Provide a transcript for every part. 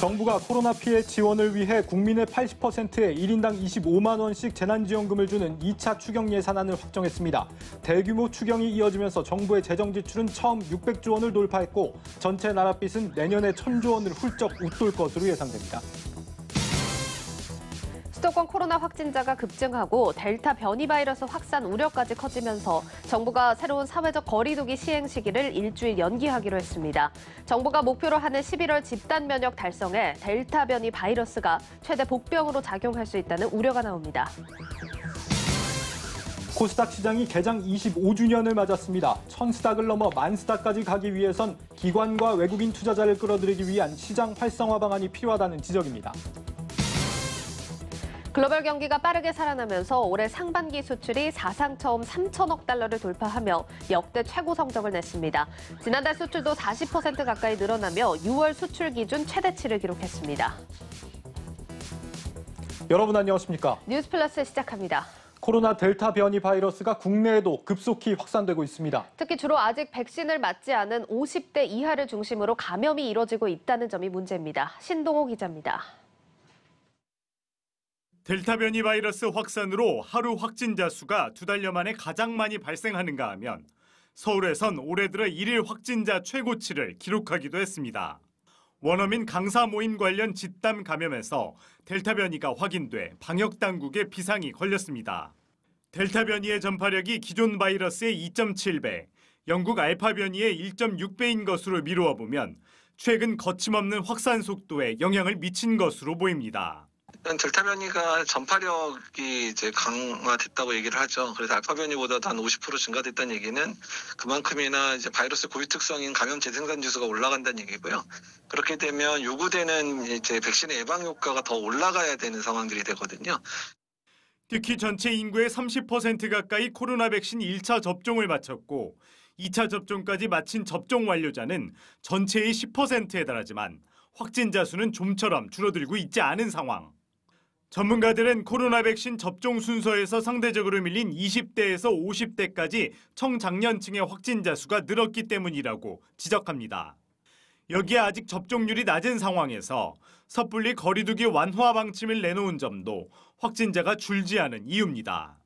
정부가 코로나 피해 지원을 위해 국민의 80%에 1인당 25만 원씩 재난지원금을 주는 2차 추경 예산안을 확정했습니다. 대규모 추경이 이어지면서 정부의 재정 지출은 처음 600조 원을 돌파했고 전체 나라빚은 내년에 1,000조 원을 훌쩍 웃돌 것으로 예상됩니다. 수도권 코로나 확진자가 급증하고 델타 변이 바이러스 확산 우려까지 커지면서 정부가 새로운 사회적 거리두기 시행 시기를 일주일 연기하기로 했습니다. 정부가 목표로 하는 11월 집단 면역 달성에 델타 변이 바이러스가 최대 복병으로 작용할 수 있다는 우려가 나옵니다. 코스닥 시장이 개장 25주년을 맞았습니다. 1000스닥을 넘어 10,000스닥까지 가기 위해선 기관과 외국인 투자자를 끌어들이기 위한 시장 활성화 방안이 필요하다는 지적입니다. 글로벌 경기가 빠르게 살아나면서 올해 상반기 수출이 사상 처음 3천억 달러를 돌파하며 역대 최고 성적을 냈습니다. 지난달 수출도 40% 가까이 늘어나며 6월 수출 기준 최대치를 기록했습니다. 여러분 안녕하십니까? 뉴스플러스 시작합니다. 코로나 델타 변이 바이러스가 국내에도 급속히 확산되고 있습니다. 특히 주로 아직 백신을 맞지 않은 50대 이하를 중심으로 감염이 이뤄지고 있다는 점이 문제입니다. 신동호 기자입니다. 델타 변이 바이러스 확산으로 하루 확진자 수가 2달여 만에 가장 많이 발생하는가 하면 서울에선 올해 들어 1일 확진자 최고치를 기록하기도 했습니다. 원어민 강사 모임 관련 집단 감염에서 델타 변이가 확인돼 방역당국의 비상이 걸렸습니다. 델타 변이의 전파력이 기존 바이러스의 2.7배, 영국 알파 변이의 1.6배인 것으로 미루어 보면 최근 거침없는 확산 속도에 영향을 미친 것으로 보입니다. 델타 변이가 전파력이 이제 강화됐다고 얘기를 하죠. 그래서 알파 변이보다도 한 50% 증가됐다는 얘기는 그만큼이나 이제 바이러스 고유 특성인 감염 재생산 지수가 올라간다는 얘기고요. 그렇게 되면 요구되는 이제 백신의 예방 효과가 더 올라가야 되는 상황들이 되거든요. 특히 전체 인구의 30% 가까이 코로나 백신 1차 접종을 마쳤고 2차 접종까지 마친 접종 완료자는 전체의 10%에 달하지만 확진자 수는 좀처럼 줄어들고 있지 않은 상황. 전문가들은 코로나 백신 접종 순서에서 상대적으로 밀린 20대에서 50대까지 청장년층의 확진자 수가 늘었기 때문이라고 지적합니다. 여기에 아직 접종률이 낮은 상황에서 섣불리 거리두기 완화 방침을 내놓은 점도 확진자가 줄지 않은 이유입니다.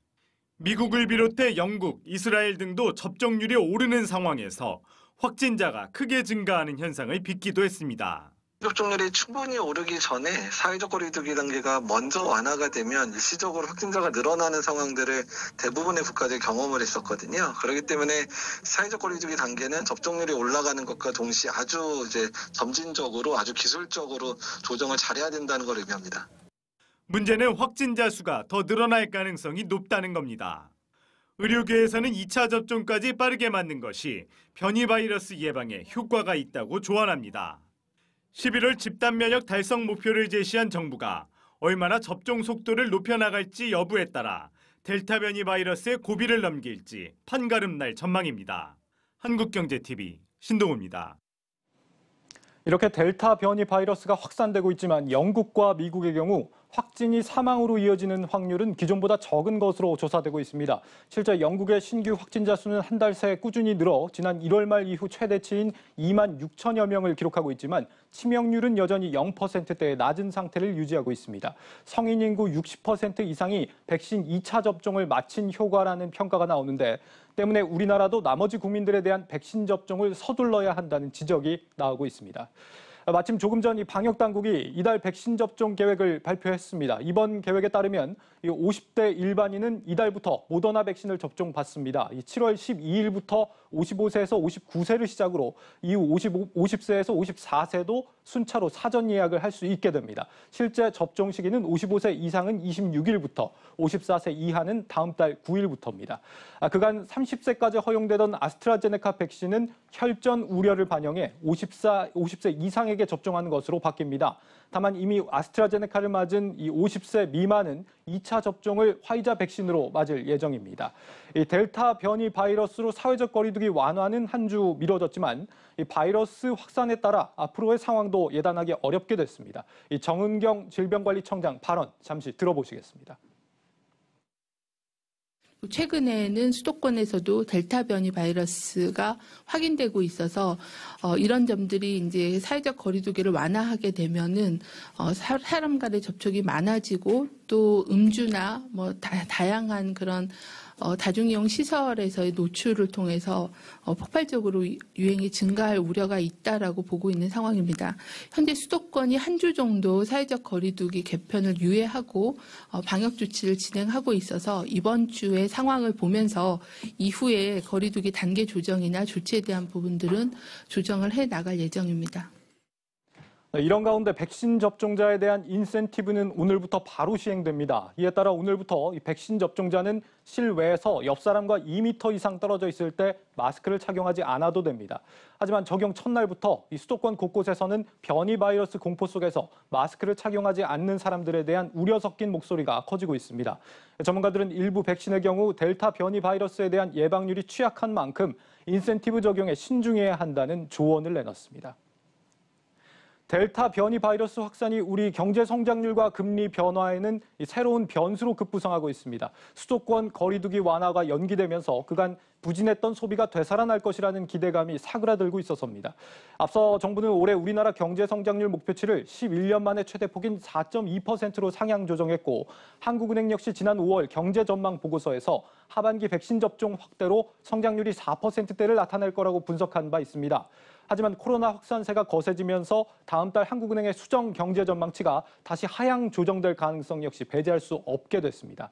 미국을 비롯해 영국, 이스라엘 등도 접종률이 오르는 상황에서 확진자가 크게 증가하는 현상을 빚기도 했습니다. 접종률이 충분히 오르기 전에 사회적 거리두기 단계가 먼저 완화가 되면 일시적으로 확진자가 늘어나는 상황들을 대부분의 국가들이 경험을 했었거든요. 그렇기 때문에 사회적 거리두기 단계는 접종률이 올라가는 것과 동시에 아주 이제 점진적으로 아주 기술적으로 조정을 잘해야 된다는 걸 의미합니다. 문제는 확진자 수가 더 늘어날 가능성이 높다는 겁니다. 의료계에서는 2차 접종까지 빠르게 맞는 것이 변이 바이러스 예방에 효과가 있다고 조언합니다. 11월 집단 면역 달성 목표를 제시한 정부가 얼마나 접종 속도를 높여나갈지 여부에 따라 델타 변이 바이러스의 고비를 넘길지 판가름 날 전망입니다. 한국경제TV 신동호입니다. 이렇게 델타 변이 바이러스가 확산되고 있지만 영국과 미국의 경우 확진이 사망으로 이어지는 확률은 기존보다 적은 것으로 조사되고 있습니다. 실제 영국의 신규 확진자 수는 한 달 새 꾸준히 늘어 지난 1월 말 이후 최대치인 2만 6천여 명을 기록하고 있지만 치명률은 여전히 0%대의 낮은 상태를 유지하고 있습니다. 성인 인구 60% 이상이 백신 2차 접종을 마친 효과라는 평가가 나오는데 때문에 우리나라도 나머지 국민들에 대한 백신 접종을 서둘러야 한다는 지적이 나오고 있습니다. 마침 조금 전 이 방역당국이 이달 백신 접종 계획을 발표했습니다. 이번 계획에 따르면 50대 일반인은 이달부터 모더나 백신을 접종받습니다. 7월 12일부터 55세에서 59세를 시작으로 이후 50세에서 54세도 순차로 사전 예약을 할 수 있게 됩니다. 실제 접종 시기는 55세 이상은 26일부터, 54세 이하는 다음 달 9일부터입니다. 그간 30세까지 허용되던 아스트라제네카 백신은 혈전 우려를 반영해 50세 이상에게 접종하는 것으로 바뀝니다. 다만 이미 아스트라제네카를 맞은 이 50세 미만은 2차 접종을 화이자 백신으로 맞을 예정입니다. 이 델타 변이 바이러스로 사회적 거리두기 완화는 한 주 미뤄졌지만 이 바이러스 확산에 따라 앞으로의 상황도 예단하기 어렵게 됐습니다. 이 정은경 질병관리청장 발언 잠시 들어보시겠습니다. 최근에는 수도권에서도 델타 변이 바이러스가 확인되고 있어서 이런 점들이 이제 사회적 거리두기를 완화하게 되면은 사람 간의 접촉이 많아지고 또 음주나 뭐 다양한 그런 다중이용 시설에서의 노출을 통해서 폭발적으로 유행이 증가할 우려가 있다라고 보고 있는 상황입니다. 현재 수도권이 한 주 정도 사회적 거리두기 개편을 유예하고 방역 조치를 진행하고 있어서 이번 주의 상황을 보면서 이후에 거리두기 단계 조정이나 조치에 대한 부분들은 조정을 해 나갈 예정입니다. 이런 가운데 백신 접종자에 대한 인센티브는 오늘부터 바로 시행됩니다. 이에 따라 오늘부터 백신 접종자는 실외에서 옆 사람과 2m 이상 떨어져 있을 때 마스크를 착용하지 않아도 됩니다. 하지만 적용 첫날부터 수도권 곳곳에서는 변이 바이러스 공포 속에서 마스크를 착용하지 않는 사람들에 대한 우려 섞인 목소리가 커지고 있습니다. 전문가들은 일부 백신의 경우 델타 변이 바이러스에 대한 예방률이 취약한 만큼 인센티브 적용에 신중해야 한다는 조언을 내놨습니다. 델타 변이 바이러스 확산이 우리 경제 성장률과 금리 변화에는 새로운 변수로 급부상하고 있습니다. 수도권 거리두기 완화가 연기되면서 그간 부진했던 소비가 되살아날 것이라는 기대감이 사그라들고 있어서입니다. 앞서 정부는 올해 우리나라 경제 성장률 목표치를 11년 만에 최대폭인 4.2%로 상향 조정했고 한국은행 역시 지난 5월 경제 전망 보고서에서 하반기 백신 접종 확대로 성장률이 4%대를 나타낼 거라고 분석한 바 있습니다. 하지만 코로나 확산세가 거세지면서 다음 달 한국은행의 수정 경제 전망치가 다시 하향 조정될 가능성 역시 배제할 수 없게 됐습니다.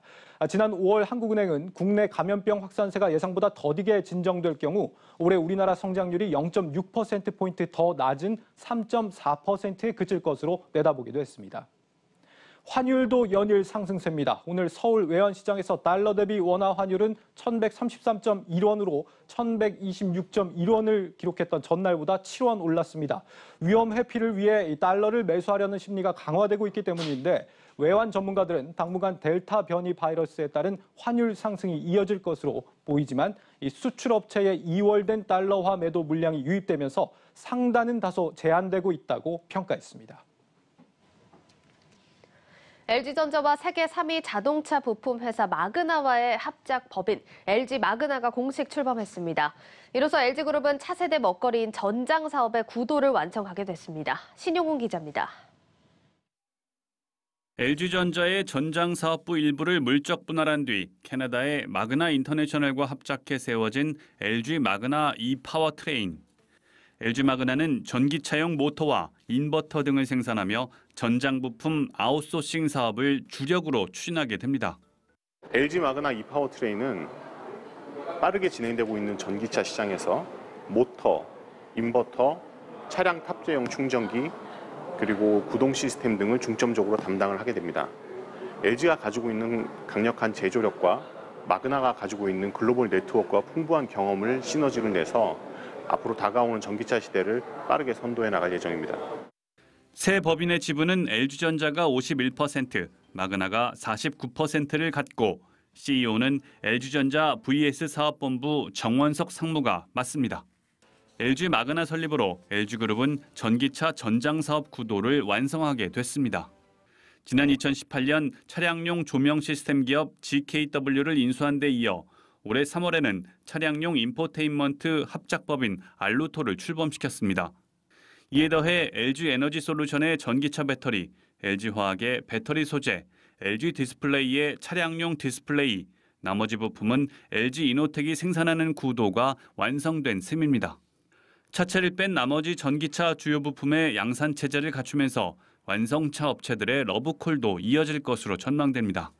지난 5월 한국은행은 국내 감염병 확산세가 예상보다 더디게 진정될 경우 올해 우리나라 성장률이 0.6%포인트 더 낮은 3.4%에 그칠 것으로 내다보기도 했습니다. 환율도 연일 상승세입니다. 오늘 서울 외환시장에서 달러 대비 원화 환율은 1133.1원으로 1126.1원을 기록했던 전날보다 7원 올랐습니다. 위험 회피를 위해 이 달러를 매수하려는 심리가 강화되고 있기 때문인데 외환 전문가들은 당분간 델타 변이 바이러스에 따른 환율 상승이 이어질 것으로 보이지만 이 수출업체의 2월된 달러화 매도 물량이 유입되면서 상단은 다소 제한되고 있다고 평가했습니다. LG전자와 세계 3위 자동차 부품 회사 마그나와의 합작 법인 LG 마그나가 공식 출범했습니다. 이로써 LG그룹은 차세대 먹거리인 전장 사업의 구도를 완성하게 됐습니다. 신용훈 기자입니다. LG전자의 전장 사업부 일부를 물적 분할한 뒤 캐나다의 마그나 인터내셔널과 합작해 세워진 LG 마그나 이파워트레인. LG 마그나는 전기차용 모터와 인버터 등을 생산하며 전장 부품 아웃소싱 사업을 주력으로 추진하게 됩니다. LG 마그나 이파워트레인은 빠르게 진행되고 있는 전기차 시장에서 모터, 인버터, 차량 탑재용 충전기, 그리고 구동 시스템 등을 중점적으로 담당을 하게 됩니다. LG가 가지고 있는 강력한 제조력과 마그나가 가지고 있는 글로벌 네트워크와 풍부한 경험을 시너지를 내서 앞으로 다가오는 전기차 시대를 빠르게 선도해 나갈 예정입니다. 새 법인의 지분은 LG전자가 51%, 마그나가 49%를 갖고 CEO는 LG전자 VS 사업본부 정원석 상무가 맡습니다. LG 마그나 설립으로 LG그룹은 전기차 전장 사업 구도를 완성하게 됐습니다. 지난 2018년 차량용 조명 시스템 기업 GKW를 인수한 데 이어 올해 3월에는 차량용 인포테인먼트 합작법인 알루토를 출범시켰습니다. 이에 더해 LG에너지솔루션의 전기차 배터리, LG화학의 배터리 소재, LG디스플레이의 차량용 디스플레이, 나머지 부품은 LG이노텍이 생산하는 구도가 완성된 셈입니다. 차체를 뺀 나머지 전기차 주요 부품의 양산 체제를 갖추면서 완성차 업체들의 러브콜도 이어질 것으로 전망됩니다.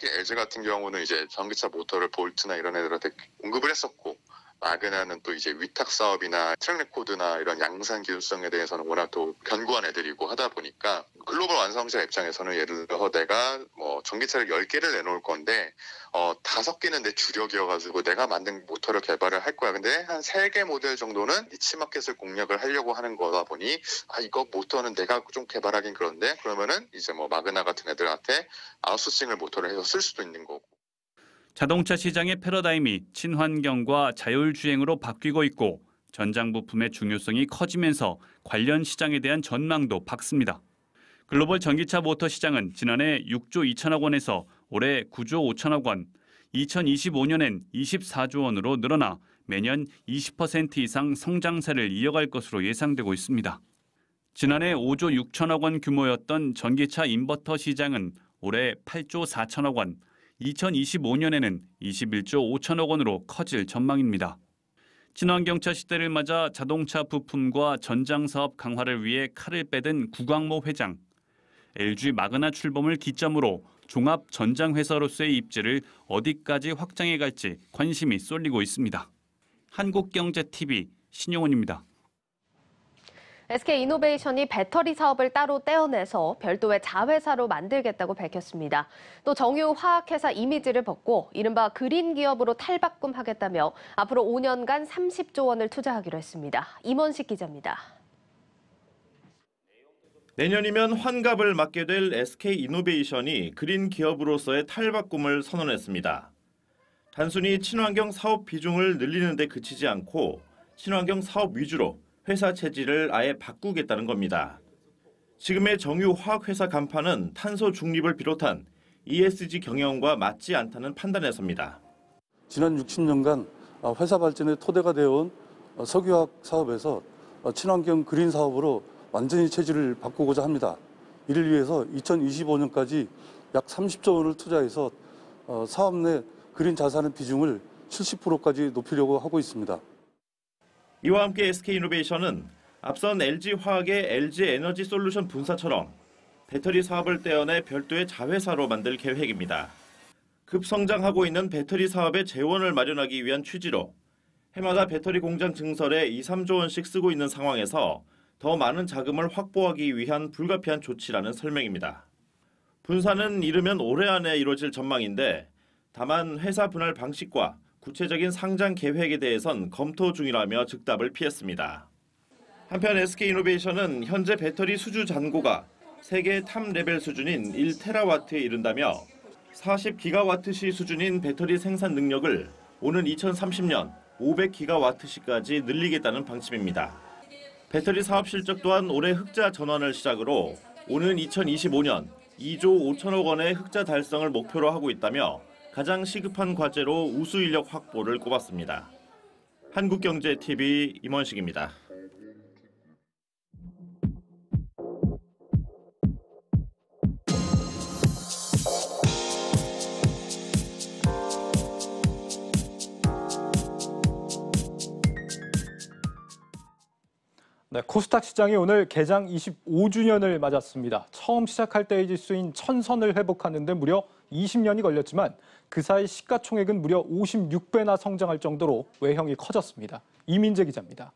LG 같은 경우는 이제 전기차 모터를 볼트나 이런 애들한테 공급을 했었고, 마그나는 또 이제 위탁 사업이나 트랙 레코드나 이런 양산 기술성에 대해서는 워낙 또 견고한 애들이고 하다 보니까 글로벌 완성차 입장에서는 예를 들어 내가 뭐 전기차를 10개를 내놓을 건데 5개는 내 주력이어가지고 내가 만든 모터를 개발을 할 거야. 근데 한 3개 모델 정도는 니치 마켓을 공략을 하려고 하는 거다 보니 이거 모터는 내가 좀 개발하긴 그런데 그러면은 이제 뭐 마그나 같은 애들한테 아웃소싱을 모터를 해서 쓸 수도 있는 거고. 자동차 시장의 패러다임이 친환경과 자율주행으로 바뀌고 있고 전장 부품의 중요성이 커지면서 관련 시장에 대한 전망도 밝습니다. 글로벌 전기차 모터 시장은 지난해 6조 2천억 원에서 올해 9조 5천억 원, 2025년엔 24조 원으로 늘어나 매년 20% 이상 성장세를 이어갈 것으로 예상되고 있습니다. 지난해 5조 6천억 원 규모였던 전기차 인버터 시장은 올해 8조 4천억 원, 2025년에는 21조 5천억 원으로 커질 전망입니다. 친환경차 시대를 맞아 자동차 부품과 전장 사업 강화를 위해 칼을 빼든 구광모 회장. LG 마그나 출범을 기점으로 종합 전장 회사로서의 입지를 어디까지 확장해 갈지 관심이 쏠리고 있습니다. 한국경제TV 신용훈입니다. SK이노베이션이 배터리 사업을 따로 떼어내서 별도의 자회사로 만들겠다고 밝혔습니다. 또 정유 화학회사 이미지를 벗고 이른바 그린 기업으로 탈바꿈하겠다며 앞으로 5년간 30조 원을 투자하기로 했습니다. 임원식 기자입니다. 내년이면 환갑을 맞게 될 SK이노베이션이 그린 기업으로서의 탈바꿈을 선언했습니다. 단순히 친환경 사업 비중을 늘리는 데 그치지 않고 친환경 사업 위주로 회사 체질을 아예 바꾸겠다는 겁니다. 지금의 정유 화학회사 간판은 탄소 중립을 비롯한 ESG 경영과 맞지 않다는 판단에서입니다. 지난 60년간 회사 발전의 토대가 되어온 석유화학 사업에서 친환경 그린 사업으로 완전히 체질을 바꾸고자 합니다. 이를 위해서 2025년까지 약 30조 원을 투자해서 사업 내 그린 자산의 비중을 70%까지 높이려고 하고 있습니다. 이와 함께 SK이노베이션은 앞선 LG화학의 LG에너지솔루션 분사처럼 배터리 사업을 떼어내 별도의 자회사로 만들 계획입니다. 급성장하고 있는 배터리 사업의 재원을 마련하기 위한 취지로 해마다 배터리 공장 증설에 2, 3조 원씩 쓰고 있는 상황에서 더 많은 자금을 확보하기 위한 불가피한 조치라는 설명입니다. 분사는 이르면 올해 안에 이루어질 전망인데 다만 회사 분할 방식과 구체적인 상장 계획에 대해선 검토 중이라며 즉답을 피했습니다. 한편 SK이노베이션은 현재 배터리 수주 잔고가 세계 탑 레벨 수준인 1테라와트에 이른다며 40기가와트시 수준인 배터리 생산 능력을 오는 2030년 500기가와트시까지 늘리겠다는 방침입니다. 배터리 사업 실적 또한 올해 흑자 전환을 시작으로 오는 2025년 2조 5천억 원의 흑자 달성을 목표로 하고 있다며 가장 시급한 과제로 우수 인력 확보를 꼽았습니다. 한국경제TV 임원식입니다. 네, 코스닥 시장이 오늘 개장 25주년을 맞았습니다. 처음 시작할 때의 지수인 1000선을 회복하는 데 무려 20년이 걸렸지만 그 사이 시가총액은 무려 56배나 성장할 정도로 외형이 커졌습니다. 이민재 기자입니다.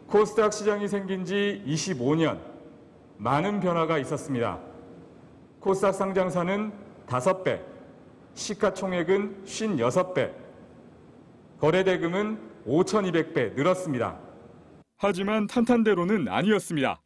코스닥 시장이 생긴 지 25년, 많은 변화가 있었습니다. 코스닥 상장사는 5배, 시가총액은 56배, 거래대금은 5,200배 늘었습니다. 하지만 탄탄대로는 아니었습니다.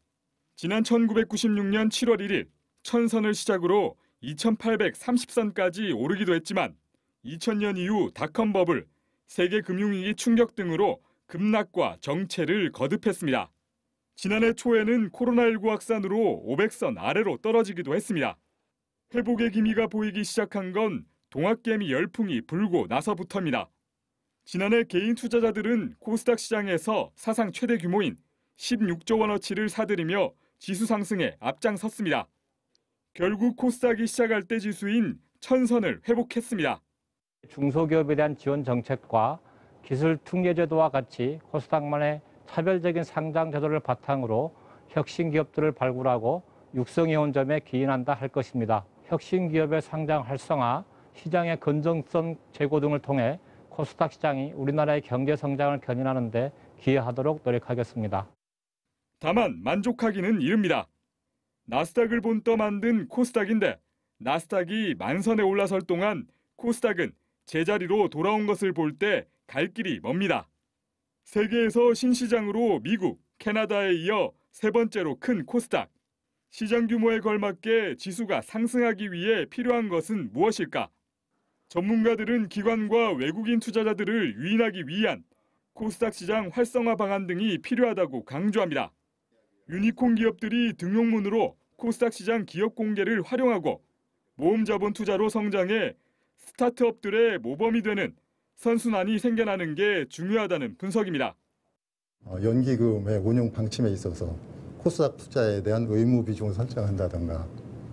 지난 1996년 7월 1일 1000선을 시작으로 2830선까지 오르기도 했지만 2000년 이후 닷컴 버블, 세계 금융위기 충격 등으로 급락과 정체를 거듭했습니다. 지난해 초에는 코로나19 확산으로 500선 아래로 떨어지기도 했습니다. 회복의 기미가 보이기 시작한 건 동학개미 열풍이 불고 나서부터입니다. 지난해 개인 투자자들은 코스닥 시장에서 사상 최대 규모인 16조 원어치를 사들이며 지수 상승에 앞장섰습니다. 결국 코스닥이 시작할 때 지수인 1000선을 회복했습니다. 중소기업에 대한 지원 정책과 기술 특례 제도와 같이 코스닥만의 차별적인 상장 제도를 바탕으로 혁신 기업들을 발굴하고 육성해온 점에 기인한다 할 것입니다. 혁신 기업의 상장 활성화, 시장의 건전성 제고 등을 통해 코스닥 시장이 우리나라의 경제 성장을 견인하는 데 기여하도록 노력하겠습니다. 다만 만족하기는 이릅니다. 나스닥을 본떠 만든 코스닥인데 나스닥이 만선에 올라설 동안 코스닥은 제자리로 돌아온 것을 볼 때 갈 길이 멉니다. 세계에서 신시장으로 미국, 캐나다에 이어 세 번째로 큰 코스닥. 시장 규모에 걸맞게 지수가 상승하기 위해 필요한 것은 무엇일까? 전문가들은 기관과 외국인 투자자들을 유인하기 위한 코스닥 시장 활성화 방안 등이 필요하다고 강조합니다. 유니콘 기업들이 등용문으로 코스닥 시장 기업 공개를 활용하고 모험 자본 투자로 성장해 스타트업들의 모범이 되는 선순환이 생겨나는 게 중요하다는 분석입니다. 연기금의 운용 방침에 있어서 코스닥 투자에 대한 의무 비중을 설정한다든가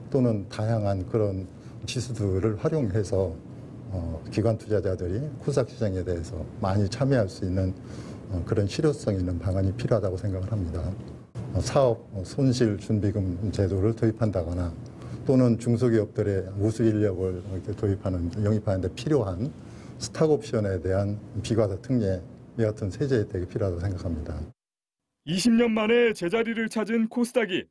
또는 다양한 그런 지수들을 활용해서 기관 투자자들이 코스닥 시장에 대해서 많이 참여할 수 있는 그런 실효성 있는 방안이 필요하다고 생각을 합니다. 사업 손실 준비금 제도를 도입한다거나 또는 중소기업들의 우수 인력을 이렇게 영입하는 데 필요한 스탁옵션에 대한 비과세 특례 같은 세제 혜택이 필요하다고 생각합니다. 20년 만에 제자리를 찾은 코스닥이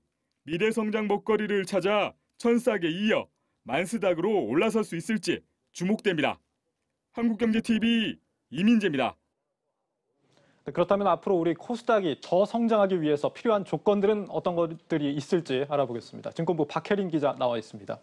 미래성장 먹거리를 찾아 천스닥에 이어 만스닥으로 올라설 수 있을지 주목됩니다. 한국경제TV 이민재입니다. 그렇다면 앞으로 우리 코스닥이 더 성장하기 위해서 필요한 조건들은 어떤 것들이 있을지 알아보겠습니다. 증권부 박혜린 기자 나와 있습니다.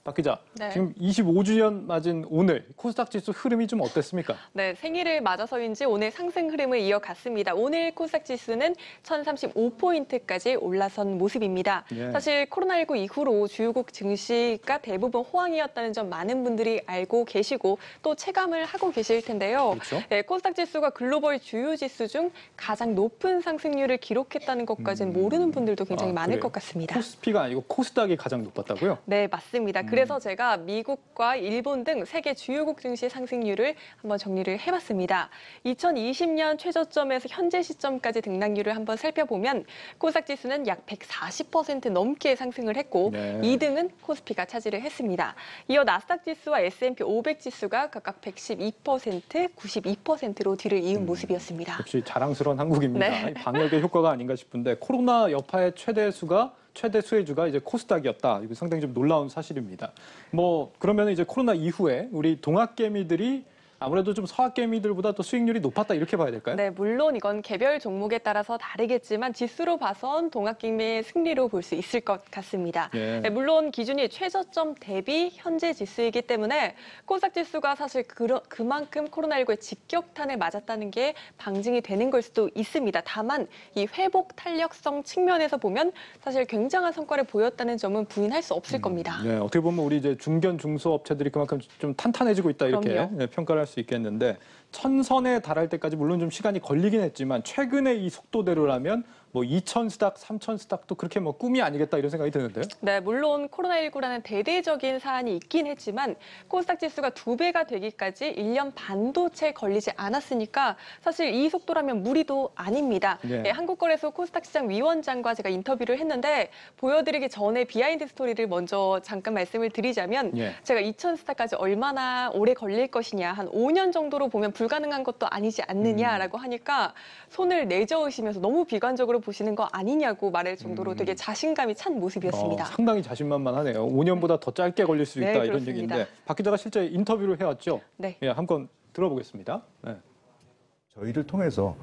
박 기자, 네. 지금 25주년 맞은 오늘 코스닥 지수 흐름이 좀 어땠습니까? 네, 생일을 맞아서인지 오늘 상승 흐름을 이어갔습니다. 오늘 코스닥 지수는 1035포인트까지 올라선 모습입니다. 예. 사실 코로나19 이후로 주요국 증시가 대부분 호황이었다는 점 많은 분들이 알고 계시고 또 체감을 하고 계실 텐데요. 그렇죠. 네, 코스닥 지수가 글로벌 주요 지수 중 가장 높은 상승률을 기록했다는 것까지는 모르는 분들도 굉장히 많을 그래요? 것 같습니다. 코스피가 아니고 코스닥이 가장 높았다고요? 네, 맞습니다. 그래서 제가 미국과 일본 등 세계 주요국 증시 상승률을 한번 정리를 해봤습니다. 2020년 최저점에서 현재 시점까지 등락률을 한번 살펴보면 코스닥 지수는 약 140% 넘게 상승을 했고 네. 2등은 코스피가 차지를 했습니다. 이어 나스닥 지수와 S&P 500 지수가 각각 112%, 92%로 뒤를 이은 모습이었습니다. 역시 자랑스러운 한국입니다. 네. 방역의 효과가 아닌가 싶은데 코로나 여파의 최대 수혜주가 이제 코스닥이었다. 이거 상당히 좀 놀라운 사실입니다. 그러면 이제 코로나 이후에 우리 동학개미들이 아무래도 좀 서학개미들보다 또 수익률이 높았다 이렇게 봐야 될까요? 네, 물론 이건 개별 종목에 따라서 다르겠지만 지수로 봐선 동학개미의 승리로 볼 수 있을 것 같습니다. 예. 네, 물론 기준이 최저점 대비 현재 지수이기 때문에 코스닥 지수가 사실 그만큼 코로나19의 직격탄을 맞았다는 게 방증이 되는 걸 수도 있습니다. 다만 이 회복 탄력성 측면에서 보면 사실 굉장한 성과를 보였다는 점은 부인할 수 없을 겁니다. 네, 어떻게 보면 우리 이제 중견 중소업체들이 그만큼 좀 탄탄해지고 있다 이렇게 그럼요. 평가를 할 수 있겠는데 천선에 달할 때까지 물론 좀 시간이 걸리긴 했지만 최근에 이 속도대로라면 2,000스닥, 3,000스닥도 그렇게 꿈이 아니겠다 이런 생각이 드는데요. 네, 물론 코로나19라는 대대적인 사안이 있긴 했지만 코스닥 지수가 2배가 되기까지 1년 반도 채 걸리지 않았으니까 사실 이 속도라면 무리도 아닙니다. 네. 네, 한국거래소 코스닥 시장 위원장과 제가 인터뷰를 했는데 보여드리기 전에 비하인드 스토리를 먼저 잠깐 말씀을 드리자면 예. 제가 2,000스닥까지 얼마나 오래 걸릴 것이냐, 한 5년 정도로 보면 불가능한 것도 아니지 않느냐라고 하니까 손을 내저으시면서 너무 비관적으로 보시는 거 아니냐고 말할 정도로 되게 자신감이 찬 모습이었습니다. 상당히 자신만만하네요. 5년보다 더 짧게 걸릴 수 있다 네, 이런 그렇습니다. 얘기인데 박 기자가 실제 인터뷰를 해왔죠? 네. 예, 한번 들어보겠습니다. 네. 저희를 통해서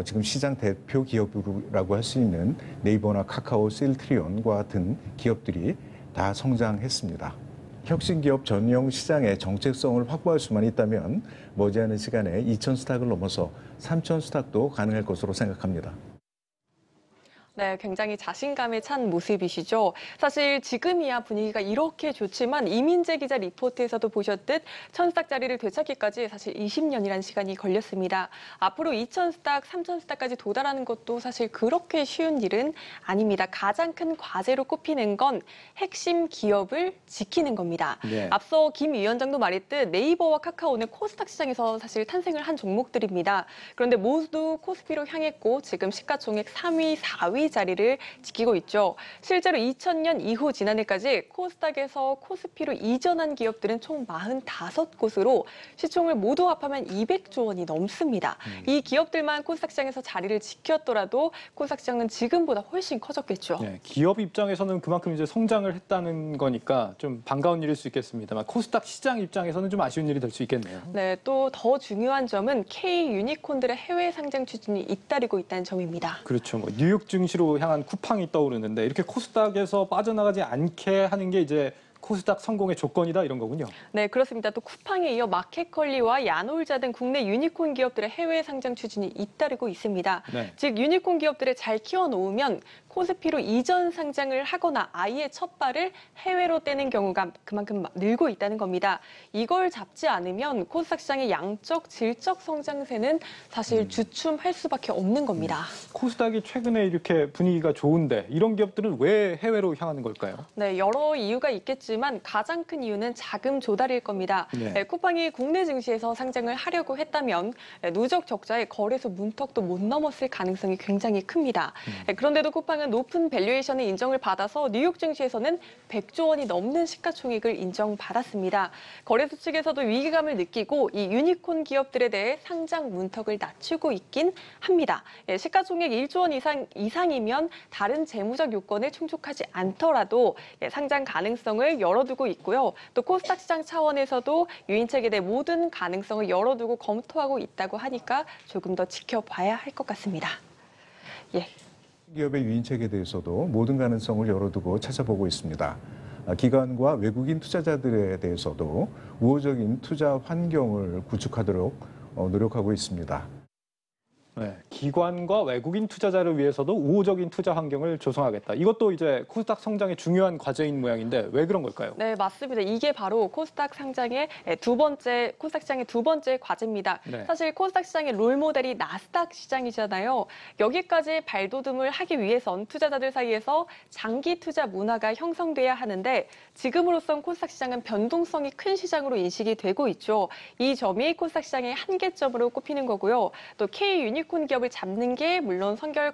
지금 시장 대표 기업이라고 할 수 있는 네이버나 카카오, 셀트리온과 같은 기업들이 다 성장했습니다. 혁신기업 전용 시장의 정체성을 확보할 수만 있다면 머지않은 시간에 2,000스탁을 넘어서 3,000스탁도 가능할 것으로 생각합니다. 네, 굉장히 자신감에 찬 모습이시죠. 사실 지금이야 분위기가 이렇게 좋지만 이민재 기자 리포트에서도 보셨듯 1,000스탁 자리를 되찾기까지 사실 20년이라는 시간이 걸렸습니다. 앞으로 2,000스탁, 3,000스탁까지 도달하는 것도 사실 그렇게 쉬운 일은 아닙니다. 가장 큰 과제로 꼽히는 건 핵심 기업을 지키는 겁니다. 네. 앞서 김 위원장도 말했듯 네이버와 카카오는 코스닥 시장에서 사실 탄생을 한 종목들입니다. 그런데 모두 코스피로 향했고 지금 시가총액 3위, 4위 자리를 지키고 있죠. 실제로 2000년 이후 지난해까지 코스닥에서 코스피로 이전한 기업들은 총 45곳으로 시총을 모두 합하면 200조 원이 넘습니다. 이 기업들만 코스닥 시장에서 자리를 지켰더라도 코스닥 시장은 지금보다 훨씬 커졌겠죠. 네, 기업 입장에서는 그만큼 이제 성장을 했다는 거니까 좀 반가운 일일 수 있겠습니다만 코스닥 시장 입장에서는 좀 아쉬운 일이 될 수 있겠네요. 네, 또 더 중요한 점은 K 유니콘들의 해외 상장 추진이 잇따르고 있다는 점입니다. 그렇죠. 뉴욕 증시로 향한 쿠팡이 떠오르는데 이렇게 코스닥에서 빠져나가지 않게 하는 게 이제 코스닥 성공의 조건이다 이런 거군요. 네, 그렇습니다. 또 쿠팡에 이어 마켓컬리와 야놀자 등 국내 유니콘 기업들의 해외 상장 추진이 잇따르고 있습니다. 네. 즉 유니콘 기업들을 잘 키워놓으면 코스피로 이전 상장을 하거나 아예 첫 발을 해외로 떼는 경우가 그만큼 늘고 있다는 겁니다. 이걸 잡지 않으면 코스닥 시장의 양적, 질적 성장세는 사실 주춤할 수밖에 없는 겁니다. 코스닥이 최근에 이렇게 분위기가 좋은데 이런 기업들은 왜 해외로 향하는 걸까요? 네, 여러 이유가 있겠지만 가장 큰 이유는 자금 조달일 겁니다. 네. 쿠팡이 국내 증시에서 상장을 하려고 했다면 누적 적자의 거래소 문턱도 못 넘었을 가능성이 굉장히 큽니다. 그런데도 쿠팡은 높은 밸류에이션의 인정을 받아서 뉴욕 증시에서는 100조 원이 넘는 시가총액을 인정받았습니다. 거래소 측에서도 위기감을 느끼고 이 유니콘 기업들에 대해 상장 문턱을 낮추고 있긴 합니다. 시가총액 1조 원 이상이면 다른 재무적 요건을 충족하지 않더라도 상장 가능성을 열어두고 있고요. 또 코스닥 시장 차원에서도 유인책에 대해 모든 가능성을 열어두고 검토하고 있다고 하니까 조금 더 지켜봐야 할 것 같습니다. 예. 기업의 유인책에 대해서도 모든 가능성을 열어두고 찾아보고 있습니다. 기관과 외국인 투자자들에 대해서도 우호적인 투자 환경을 구축하도록 노력하고 있습니다. 네, 기관과 외국인 투자자를 위해서도 우호적인 투자 환경을 조성하겠다. 이것도 이제 코스닥 성장의 중요한 과제인 모양인데 왜 그런 걸까요? 네, 맞습니다. 이게 바로 코스닥 상장의 코스닥 시장의 두 번째 과제입니다. 네. 사실 코스닥 시장의 롤모델이 나스닥 시장이잖아요. 여기까지 발돋움을 하기 위해선 투자자들 사이에서 장기 투자 문화가 형성돼야 하는데 지금으로선 코스닥 시장은 변동성이 큰 시장으로 인식이 되고 있죠. 이 점이 코스닥 시장의 한계점으로 꼽히는 거고요. 또 K-유니콘 기업을 잡는 게 물론 선결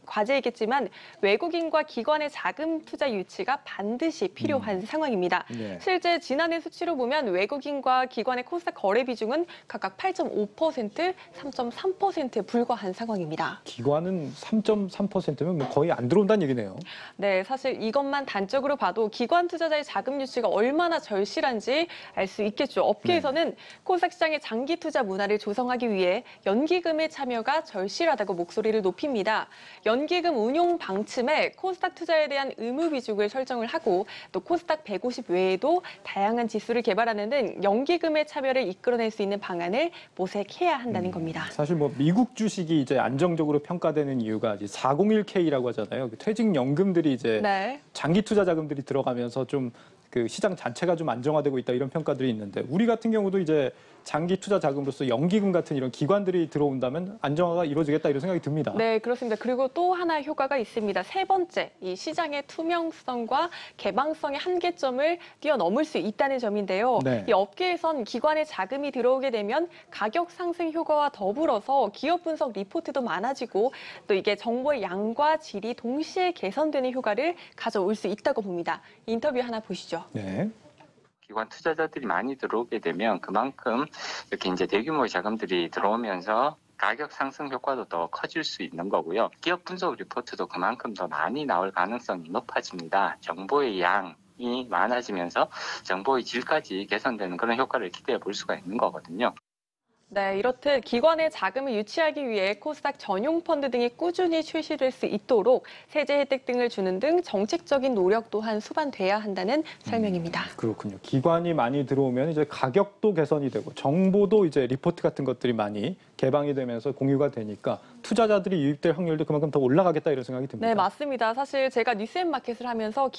과제이겠지만 외국인과 기관의 자금 투자 유치가 반드시 필요한 상황입니다. 네. 실제 지난해 수치로 보면 외국인과 기관의 코스닥 거래 비중은 각각 8.5%, 3.3%에 불과한 상황입니다. 기관은 3.3%면 뭐 거의 안 들어온다는 얘기네요. 네, 사실 이것만 단적으로 봐도 기관 투자자의 자금 유치가 얼마나 절실한지 알 수 있겠죠. 업계에서는 코스닥 시장의 장기 투자 문화를 조성하기 위해 연기금의 참여가 절실하다고 목소리를 높입니다. 연기금 운용 방침에 코스닥 투자에 대한 의무 비중을 설정을 하고 또 코스닥 150 외에도 다양한 지수를 개발하는 등 연기금의 참여를 이끌어낼 수 있는 방안을 모색해야 한다는 겁니다. 사실 뭐 미국 주식이 이제 안정적으로 평가되는 이유가 이제 401K라고 하잖아요. 퇴직연금들이 이제 네. 장기 투자 자금들이 들어가면서 좀 그 시장 자체가 좀 안정화되고 있다 이런 평가들이 있는데 우리 같은 경우도 이제 장기 투자 자금으로서 연기금 같은 이런 기관들이 들어온다면 안정화가 이루어지겠다 이런 생각이 듭니다. 네, 그렇습니다. 그리고 또 하나 효과가 있습니다. 세 번째, 이 시장의 투명성과 개방성의 한계점을 뛰어넘을 수 있다는 점인데요. 네. 이 업계에선 기관의 자금이 들어오게 되면 가격 상승 효과와 더불어서 기업 분석 리포트도 많아지고 또 이게 정보의 양과 질이 동시에 개선되는 효과를 가져올 수 있다고 봅니다. 인터뷰 하나 보시죠. 네. 기관 투자자들이 많이 들어오게 되면 그만큼 이렇게 이제 대규모의 자금들이 들어오면서 가격 상승 효과도 더 커질 수 있는 거고요. 기업 분석 리포트도 그만큼 더 많이 나올 가능성이 높아집니다. 정보의 양이 많아지면서 정보의 질까지 개선되는 그런 효과를 기대해 볼 수가 있는 거거든요. 네, 이렇듯 기관의 자금을 유치하기 위해 코스닥 전용 펀드 등이 꾸준히 출시될 수 있도록 세제 혜택 등을 주는 등 정책적인 노력 또한 수반돼야 한다는 설명입니다. 그렇군요. 기관이 많이 들어오면 이제 가격도 개선이 되고 정보도 이제 리포트 같은 것들이 많이 개방이 되면서 공유가 되니까 투자자들이 유입될 확률도 그만큼 더 올라가겠다 이런 생각이 듭니다. 네, 맞습니다. 사실 제가 뉴스앤마켓을 하면서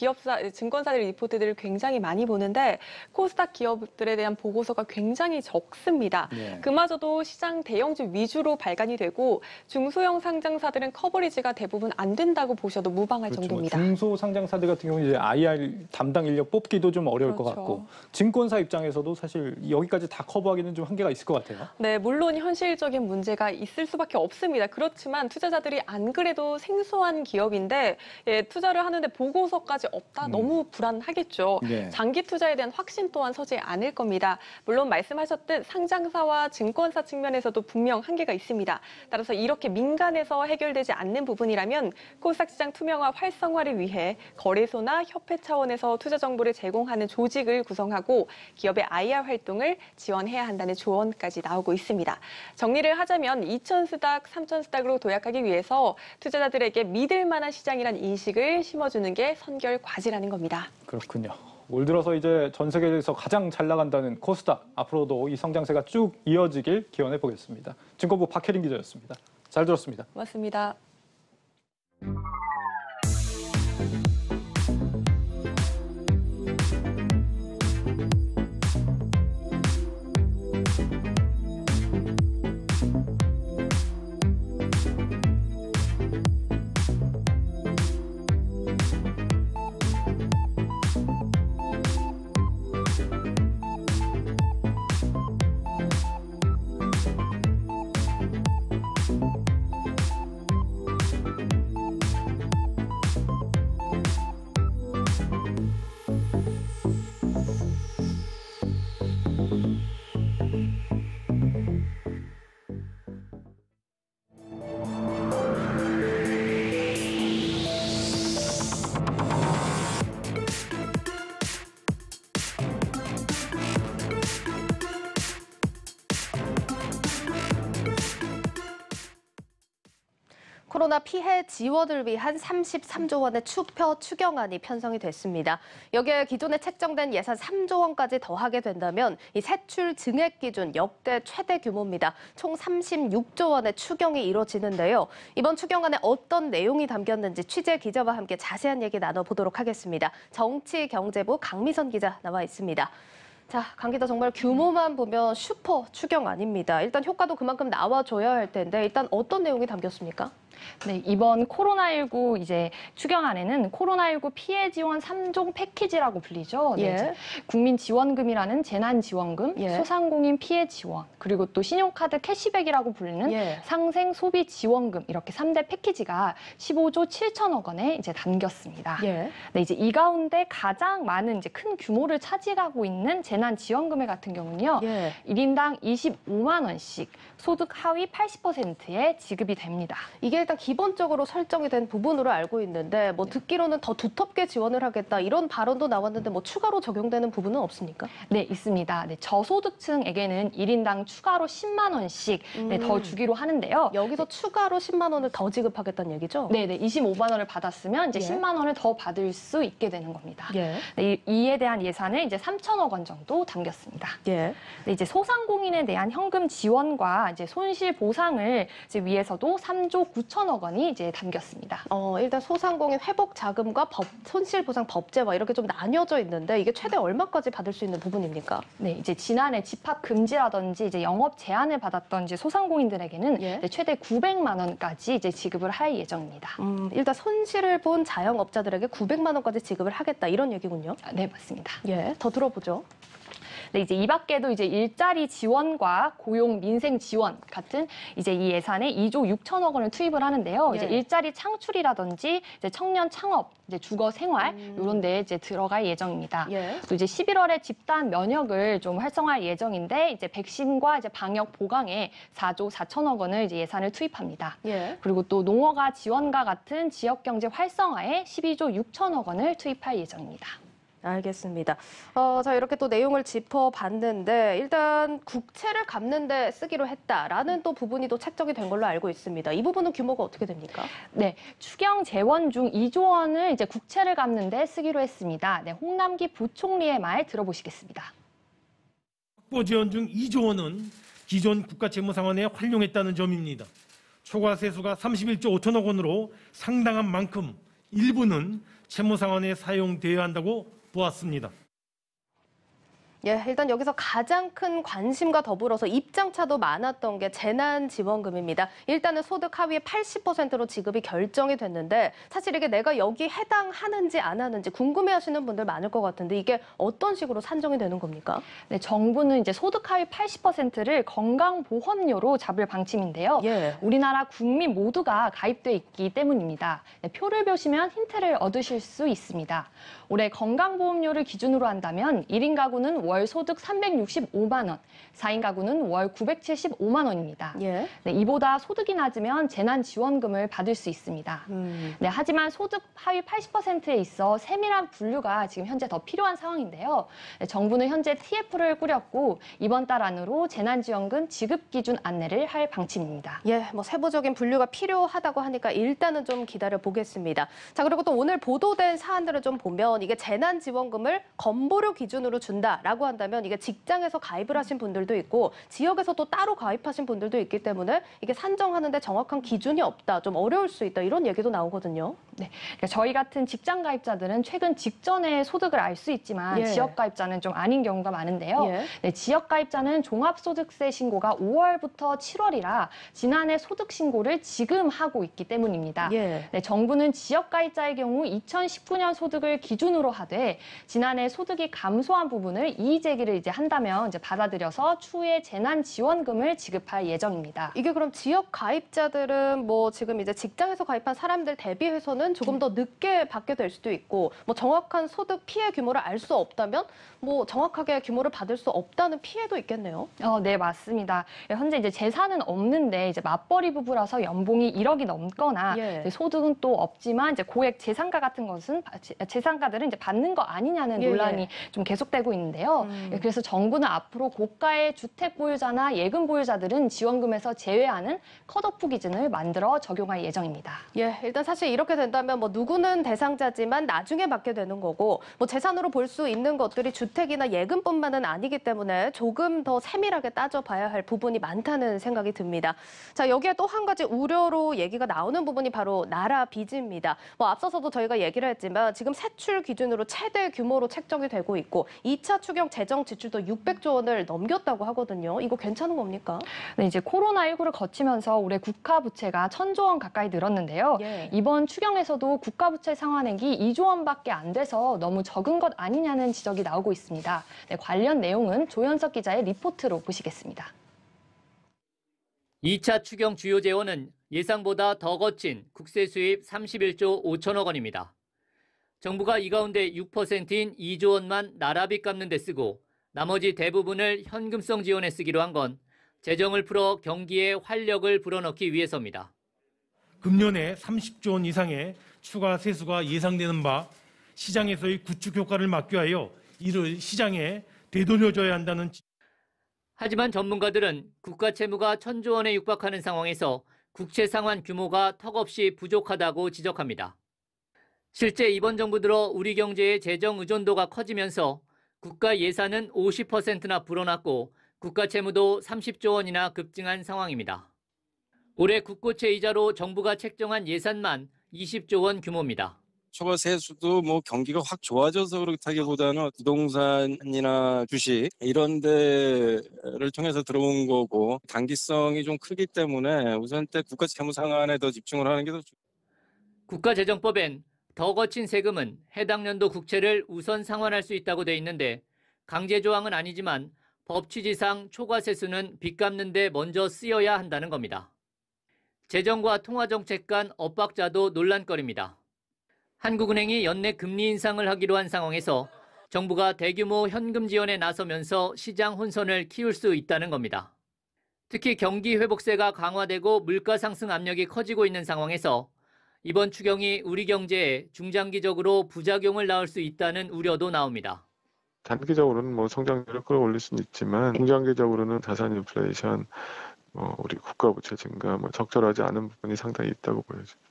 증권사들 리포트들을 굉장히 많이 보는데 코스닥 기업들에 대한 보고서가 굉장히 적습니다. 네. 그마저도 시장 대형주 위주로 발간이 되고 중소형 상장사들은 커버리지가 대부분 안 된다고 보셔도 무방할 그렇죠. 정도입니다. 중소 상장사들 같은 경우는 이제 IR 담당 인력 뽑기도 좀 어려울 것 그렇죠. 같고 증권사 입장에서도 사실 여기까지 다 커버하기는 좀 한계가 있을 것 같아요. 네, 물론 현실적인 문제가 있을 수밖에 없습니다. 그렇지만 투자자들이 안 그래도 생소한 기업인데 투자를 하는데 보고서까지 없다? 너무 불안하겠죠. 네. 장기 투자에 대한 확신 또한 서지 않을 겁니다. 물론 말씀하셨듯 상장사와 증권사 측면에서도 분명 한계가 있습니다. 따라서 이렇게 민간에서 해결되지 않는 부분이라면 코스닥 시장 투명화 활성화를 위해 거래소나 협회 차원에서 투자 정보를 제공하는 조직을 구성하고 기업의 IR 활동을 지원해야 한다는 조언까지 나오고 있습니다. 정리를 하자면 2,000수닥, 3,000수닥으로 도약하기 위해서 투자자들에게 믿을 만한 시장이란 인식을 심어주는 게 선결 과제라는 겁니다. 그렇군요. 올 들어서 이제 전 세계에서 가장 잘 나간다는 코스닥, 앞으로도 이 성장세가 쭉 이어지길 기원해 보겠습니다. 증권부 박혜린 기자였습니다. 잘 들었습니다. 고맙습니다. 코로나 피해 지원을 위한 33조 원의 추표 추경안이 편성이 됐습니다. 여기에 기존에 책정된 예산 3조 원까지 더하게 된다면 이 세출 증액 기준 역대 최대 규모입니다. 총 36조 원의 추경이 이뤄지는데요. 이번 추경안에 어떤 내용이 담겼는지 취재 기자와 함께 자세한 얘기 나눠보도록 하겠습니다. 정치경제부 강미선 기자 나와 있습니다. 자, 강 기자, 정말 규모만 보면 슈퍼 추경 아닙니다. 일단 효과도 그만큼 나와줘야 할 텐데 일단 어떤 내용이 담겼습니까? 네, 이번 코로나19 이제 추경안에는 코로나19 피해 지원 3종 패키지라고 불리죠. 네, 이제 국민지원금이라는 재난지원금, 소상공인 피해 지원, 그리고 또 신용카드 캐시백이라고 불리는 상생 소비 지원금 이렇게 3대 패키지가 15조 7천억 원에 이제 담겼습니다. 네, 이제 이 가운데 가장 많은 이제 큰 규모를 차지하고 있는 재난지원금액 같은 경우는요. 1인당 25만 원씩 소득 하위 80%에 지급이 됩니다. 이게 일단 기본적으로 설정이 된 부분으로 알고 있는데 뭐 듣기로는 더 두텁게 지원을 하겠다 이런 발언도 나왔는데 뭐 추가로 적용되는 부분은 없습니까? 네, 있습니다. 네, 저소득층에게는 1인당 추가로 10만 원씩 더 주기로 하는데요. 여기서 추가로 10만 원을 더 지급하겠다는 얘기죠? 네, 25만 원을 받았으면 이제 10만 원을 더 받을 수 있게 되는 겁니다. 네, 이에 대한 예산을 이제 3천억 원 정도 담겼습니다. 네, 이제 소상공인에 대한 현금 지원과 이제 손실 보상을 이제 위해서도 3조 9천억 원이 이제 담겼습니다. 일단 소상공인 회복 자금과 손실 보상 법제와 이렇게 좀 나뉘어져 있는데 이게 최대 얼마까지 받을 수 있는 부분입니까? 네, 이제 지난해 집합 금지라든지 이제 영업 제한을 받았던 이제 소상공인들에게는 이제 최대 900만 원까지 이제 지급을 할 예정입니다. 일단 손실을 본 자영업자들에게 900만 원까지 지급을 하겠다 이런 얘기군요. 네, 맞습니다. 더 들어보죠. 네, 이제 이 밖에도 이제 일자리 지원과 고용 민생 지원 같은 이제 이 예산에 2조 6천억 원을 투입을 하는데요. 이제 일자리 창출이라든지 이제 청년 창업, 이제 주거 생활 이런 데에 이제 들어갈 예정입니다. 또 이제 11월에 집단 면역을 좀 활성화할 예정인데 이제 백신과 이제 방역 보강에 4조 4천억 원을 이제 예산을 투입합니다. 그리고 또 농어가 지원과 같은 지역 경제 활성화에 12조 6천억 원을 투입할 예정입니다. 알겠습니다. 자, 이렇게 또 내용을 짚어봤는데 일단 국채를 갚는 데 쓰기로 했다라는 또 부분이 또 책정이 된 걸로 알고 있습니다. 이 부분은 규모가 어떻게 됩니까? 네, 추경 재원 중 2조 원을 이제 국채를 갚는 데 쓰기로 했습니다. 네, 홍남기 부총리의 말 들어보시겠습니다. 확보 지원 중 2조 원은 기존 국가채무상환에 활용했다는 점입니다. 초과 세수가 31조 5천억 원으로 상당한 만큼 일부는 채무상환에 사용되어야 한다고 보았습니다. 일단 여기서 가장 큰 관심과 더불어서 입장차도 많았던 게 재난지원금입니다. 일단은 소득 하위의 80%로 지급이 결정이 됐는데 사실 이게 내가 여기 해당하는지 안 하는지 궁금해하시는 분들 많을 것 같은데 이게 어떤 식으로 산정이 되는 겁니까? 네, 정부는 이제 소득 하위 80%를 건강보험료로 잡을 방침인데요. 우리나라 국민 모두가 가입돼 있기 때문입니다. 네, 표를 보시면 힌트를 얻으실 수 있습니다. 올해 건강보험료를 기준으로 한다면 1인 가구는 월 월 소득 365만 원, 4인 가구는 월 975만 원입니다. 네, 이보다 소득이 낮으면 재난지원금을 받을 수 있습니다. 네, 하지만 소득 하위 80%에 있어 세밀한 분류가 지금 현재 더 필요한 상황인데요. 네, 정부는 현재 TF를 꾸렸고 이번 달 안으로 재난지원금 지급 기준 안내를 할 방침입니다. 예, 뭐 세부적인 분류가 필요하다고 하니까 일단은 좀 기다려 보겠습니다. 자, 그리고 또 오늘 보도된 사안들을 좀 보면 이게 재난지원금을 건보료 기준으로 준다라고 한다면 이게 직장에서 가입을 하신 분들도 있고 지역에서 또 따로 가입하신 분들도 있기 때문에 이게 산정하는데 정확한 기준이 없다, 좀 어려울 수 있다 이런 얘기도 나오거든요. 네, 그러니까 저희 같은 직장 가입자들은 최근 직전에 소득을 알 수 있지만 지역 가입자는 좀 아닌 경우가 많은데요. 네, 지역 가입자는 종합소득세 신고가 5월부터 7월이라 지난해 소득 신고를 지금 하고 있기 때문입니다. 네, 정부는 지역 가입자의 경우 2019년 소득을 기준으로 하되 지난해 소득이 감소한 부분을 이의 제기를 이제 한다면 이제 받아들여서 추후에 재난지원금을 지급할 예정입니다. 이게 그럼 지역 가입자들은 뭐 지금 이제 직장에서 가입한 사람들 대비해서는 조금 더 늦게 받게 될 수도 있고 뭐 정확한 소득 피해 규모를 알 수 없다면 뭐 정확하게 규모를 받을 수 없다는 피해도 있겠네요. 네, 맞습니다. 현재 이제 재산은 없는데 이제 맞벌이 부부라서 연봉이 1억이 넘거나 소득은 또 없지만 이제 고액 재산가 같은 것은 재산가들은 이제 받는 거 아니냐는 논란이 좀 계속되고 있는데요. 그래서 정부는 앞으로 고가의 주택 보유자나 예금 보유자들은 지원금에서 제외하는 컷오프 기준을 만들어 적용할 예정입니다. 예, 일단 사실 이렇게 된다면 뭐 누구는 대상자지만 나중에 받게 되는 거고 뭐 재산으로 볼 수 있는 것들이 주택이나 예금뿐만은 아니기 때문에 조금 더 세밀하게 따져봐야 할 부분이 많다는 생각이 듭니다. 자, 여기에 또 한 가지 우려로 얘기가 나오는 부분이 바로 나라 빚입니다. 뭐 앞서서도 저희가 얘기를 했지만 지금 세출 기준으로 최대 규모로 책정이 되고 있고 2차 추경 재정 지출도 600조 원을 넘겼다고 하거든요. 이거 괜찮은 겁니까? 네, 이제 코로나19를 거치면서 올해 국가 부채가 1,000조 원 가까이 늘었는데요. 이번 추경에서도 국가 부채 상환액이 2조 원밖에 안 돼서 너무 적은 것 아니냐는 지적이 나오고 있습니다. 네, 관련 내용은 조현석 기자의 리포트로 보시겠습니다. 2차 추경 주요 재원은 예상보다 더 거친 국세 수입 31조 5천억 원입니다. 정부가 이 가운데 6%인 2조 원만 나라빚 갚는 데 쓰고 나머지 대부분을 현금성 지원에 쓰기로 한 건 재정을 풀어 경기에 활력을 불어넣기 위해서입니다. 금년에 30조 원 이상의 추가 세수가 예상되는 바 시장에서의 구축 효과를 막기 위하여 이를 시장에 되돌려줘야 한다는. 하지만 전문가들은 국가 채무가 1,000조 원에 육박하는 상황에서 국채 상환 규모가 턱없이 부족하다고 지적합니다. 실제 이번 정부 들어 우리 경제의 재정 의존도가 커지면서 국가 예산은 50%나 불어났고 국가 채무도 30조 원이나 급증한 상황입니다. 올해 국고채 이자로 정부가 책정한 예산만 20조 원 규모입니다. 초과 세수도 뭐 경기가 확 좋아져서 그렇다기보다는 부동산이나 주식 이런 데를 통해서 들어온 거고 단기성이 좀 크기 때문에 우선 때 국가 채무 상환에 더 집중을 하는 게 더 좋습니다. 국가재정법엔 더 거친 세금은 해당 연도 국채를 우선 상환할 수 있다고 돼 있는데 강제 조항은 아니지만 법 취지상 초과 세수는 빚 갚는 데 먼저 쓰여야 한다는 겁니다. 재정과 통화정책 간 엇박자도 논란거리입니다. 한국은행이 연내 금리 인상을 하기로 한 상황에서 정부가 대규모 현금 지원에 나서면서 시장 혼선을 키울 수 있다는 겁니다. 특히 경기 회복세가 강화되고 물가 상승 압력이 커지고 있는 상황에서 이번 추경이 우리 경제에 중장기적으로 부작용을 낳을 수 있다는 우려도 나옵니다. 단기적으로는 뭐 성장률을 끌어올릴 수는 있지만 중장기적으로는 자산 인플레이션, 우리 국가 부채 증가, 적절하지 않은 부분이 상당히 있다고 보여집니다.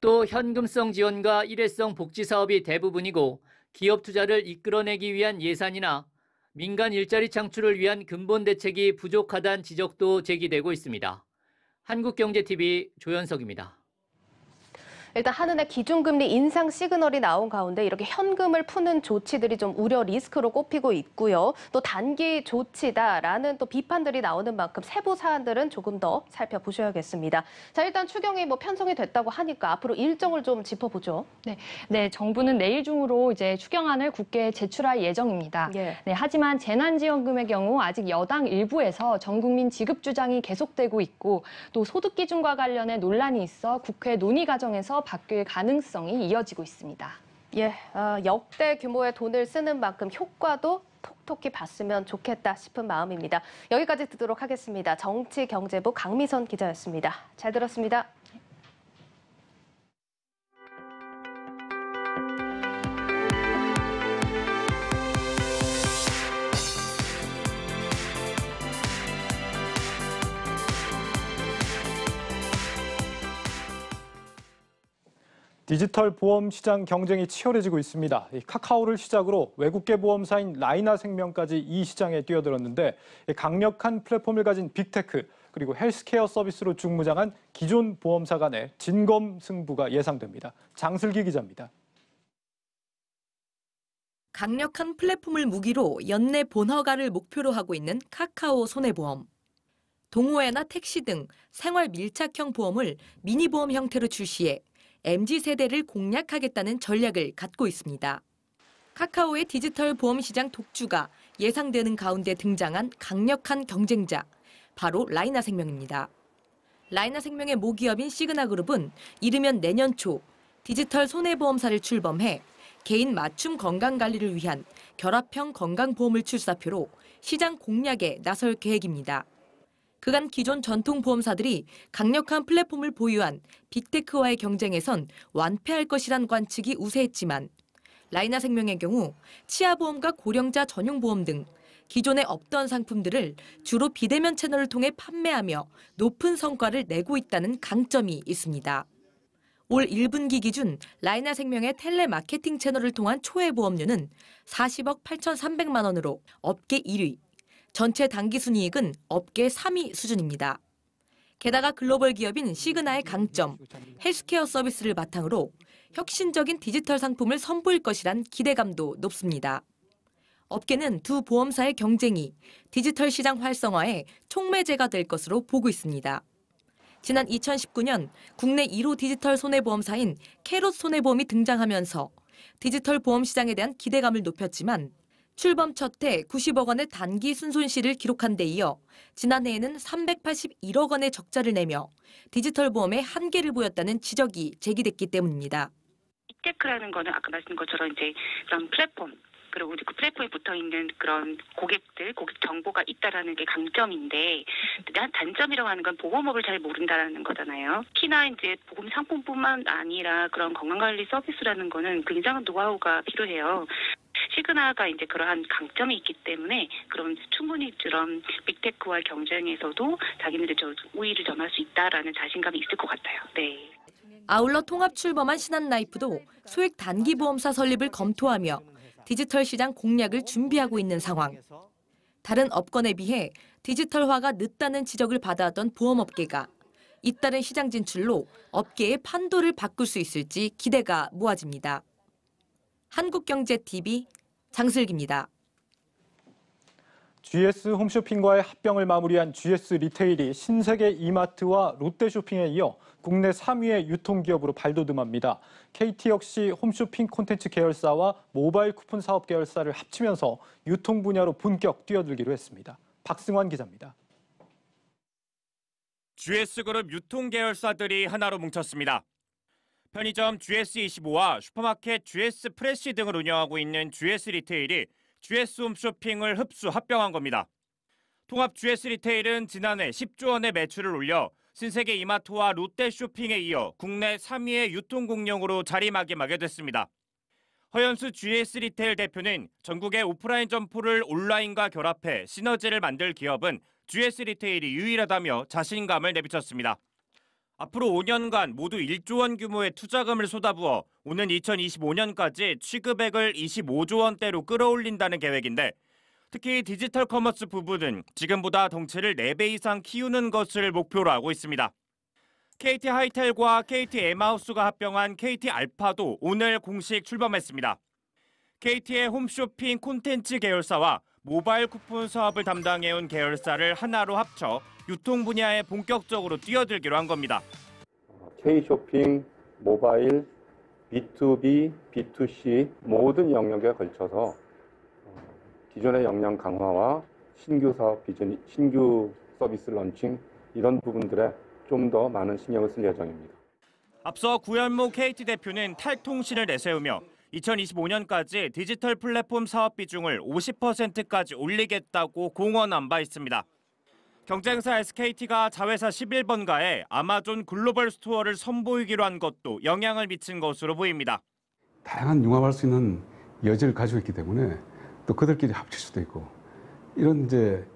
또 현금성 지원과 일회성 복지 사업이 대부분이고 기업 투자를 이끌어내기 위한 예산이나 민간 일자리 창출을 위한 근본 대책이 부족하다는 지적도 제기되고 있습니다. 한국경제TV 조현석입니다. 일단 한은의 기준금리 인상 시그널이 나온 가운데 이렇게 현금을 푸는 조치들이 좀 우려 리스크로 꼽히고 있고요. 또 단기 조치다라는 또 비판들이 나오는 만큼 세부 사안들은 조금 더 살펴보셔야겠습니다. 자, 일단 추경이 편성이 됐다고 하니까 앞으로 일정을 좀 짚어보죠. 네, 정부는 내일 중으로 이제 추경안을 국회에 제출할 예정입니다. 네, 하지만 재난지원금의 경우 아직 여당 일부에서 전국민 지급 주장이 계속되고 있고 또 소득 기준과 관련해 논란이 있어 국회 논의 과정에서 바뀔 가능성이 이어지고 있습니다. 역대 규모의 돈을 쓰는 만큼 효과도 톡톡히 봤으면 좋겠다 싶은 마음입니다. 여기까지 듣도록 하겠습니다. 정치경제부 강미선 기자였습니다. 잘 들었습니다. 디지털 보험 시장 경쟁이 치열해지고 있습니다. 카카오를 시작으로 외국계 보험사인 라이나생명까지 이 시장에 뛰어들었는데 강력한 플랫폼을 가진 빅테크 그리고 헬스케어 서비스로 중무장한 기존 보험사 간의 진검승부가 예상됩니다. 장슬기 기자입니다. 강력한 플랫폼을 무기로 연내 본허가를 목표로 하고 있는 카카오 손해보험. 동호회나 택시 등 생활 밀착형 보험을 미니보험 형태로 출시해 MZ세대를 공략하겠다는 전략을 갖고 있습니다. 카카오의 디지털 보험 시장 독주가 예상되는 가운데 등장한 강력한 경쟁자, 바로 라이나생명입니다. 라이나생명의 모기업인 시그나그룹은 이르면 내년 초 디지털 손해보험사를 출범해 개인 맞춤 건강관리를 위한 결합형 건강보험을 출사표로 시장 공략에 나설 계획입니다. 그간 기존 전통보험사들이 강력한 플랫폼을 보유한 빅테크와의 경쟁에선 완패할 것이란 관측이 우세했지만 라이나생명의 경우 치아보험과 고령자 전용보험 등 기존에 없던 상품들을 주로 비대면 채널을 통해 판매하며 높은 성과를 내고 있다는 강점이 있습니다. 올 1분기 기준 라이나생명의 텔레마케팅 채널을 통한 초회보험료는 40억 8,300만 원으로 업계 1위, 전체 당기순이익은 업계 3위 수준입니다. 게다가 글로벌 기업인 시그나의 강점, 헬스케어 서비스를 바탕으로 혁신적인 디지털 상품을 선보일 것이란 기대감도 높습니다. 업계는 두 보험사의 경쟁이 디지털 시장 활성화에 촉매제가 될 것으로 보고 있습니다. 지난 2019년 국내 1호 디지털 손해보험사인 캐롯 손해보험이 등장하면서 디지털 보험 시장에 대한 기대감을 높였지만 출범 첫 해 90억 원의 단기 순손실을 기록한 데 이어 지난해에는 381억 원의 적자를 내며 디지털 보험에 한계를 보였다는 지적이 제기됐기 때문입니다. 빅테크라는 거는 아까 말씀드린 것처럼 이제 그런 플랫폼 그리고 그 플랫폼에 붙어 있는 그런 고객 정보가 있다라는 게 강점인데 단점이라고 하는 건 보험업을 잘 모른다라는 거잖아요. 특히나 이제 보험 상품뿐만 아니라 그런 건강관리 서비스라는 거는 굉장한 노하우가 필요해요. 시그나가 이제 그러한 강점이 있기 때문에 그런 충분히 그런 빅테크와 경쟁에서도 자기네들 우위를 점할 수 있다라는 자신감이 있을 것 같아요. 네. 아울러 통합 출범한 신한라이프도 소액 단기 보험사 설립을 검토하며 디지털 시장 공략을 준비하고 있는 상황. 다른 업권에 비해 디지털화가 늦다는 지적을 받아왔던 보험업계가 잇따른 시장 진출로 업계의 판도를 바꿀 수 있을지 기대가 모아집니다. 한국경제TV 장슬기입니다. GS 홈쇼핑과의 합병을 마무리한 GS 리테일이 신세계 이마트와 롯데쇼핑에 이어 국내 3위의 유통기업으로 발돋움합니다. KT 역시 홈쇼핑 콘텐츠 계열사와 모바일 쿠폰 사업 계열사를 합치면서 유통 분야로 본격 뛰어들기로 했습니다. 박승환 기자입니다. GS그룹 유통 계열사들이 하나로 뭉쳤습니다. 편의점 GS25와 슈퍼마켓 GS 프레시 등을 운영하고 있는 GS 리테일이 GS 홈쇼핑을 흡수 합병한 겁니다. 통합 GS 리테일은 지난해 10조 원의 매출을 올려 신세계 이마트와 롯데쇼핑에 이어 국내 3위의 유통공룡으로 자리매김하게 됐습니다. 허연수 GS 리테일 대표는 전국의 오프라인 점포를 온라인과 결합해 시너지를 만들 기업은 GS 리테일이 유일하다며 자신감을 내비쳤습니다. 앞으로 5년간 모두 1조 원 규모의 투자금을 쏟아부어 오는 2025년까지 취급액을 25조 원대로 끌어올린다는 계획인데 특히 디지털 커머스 부분은 지금보다 덩치를 4배 이상 키우는 것을 목표로 하고 있습니다. KT 하이텔과 KT M하우스가 합병한 KT 알파도 오늘 공식 출범했습니다. KT의 홈쇼핑 콘텐츠 계열사와 모바일 쿠폰 사업을 담당해온 계열사를 하나로 합쳐 유통 분야에 본격적으로 뛰어들기로 한 겁니다. K쇼핑, 모바일, B2B, B2C 모든 영역에 걸쳐서 기존의 역량 강화와 신규 사업 비전, 신규 서비스 런칭 이런 부분들에 좀 더 많은 신경을 쓸 예정입니다. 앞서 구현모 KT 대표는 탈통신을 내세우며 2025년까지 디지털 플랫폼 사업 비중을 50%까지 올리겠다고 공언한 바 있습니다. 경쟁사 SKT가 자회사 11번가에 아마존 글로벌 스토어를 선보이기로 한 것도 영향을 미친 것으로 보입니다. 다양한 융합할 수 있는 여지를 가지고 있기 때문에 또 그들끼리 합칠 수도 있고 이런 이제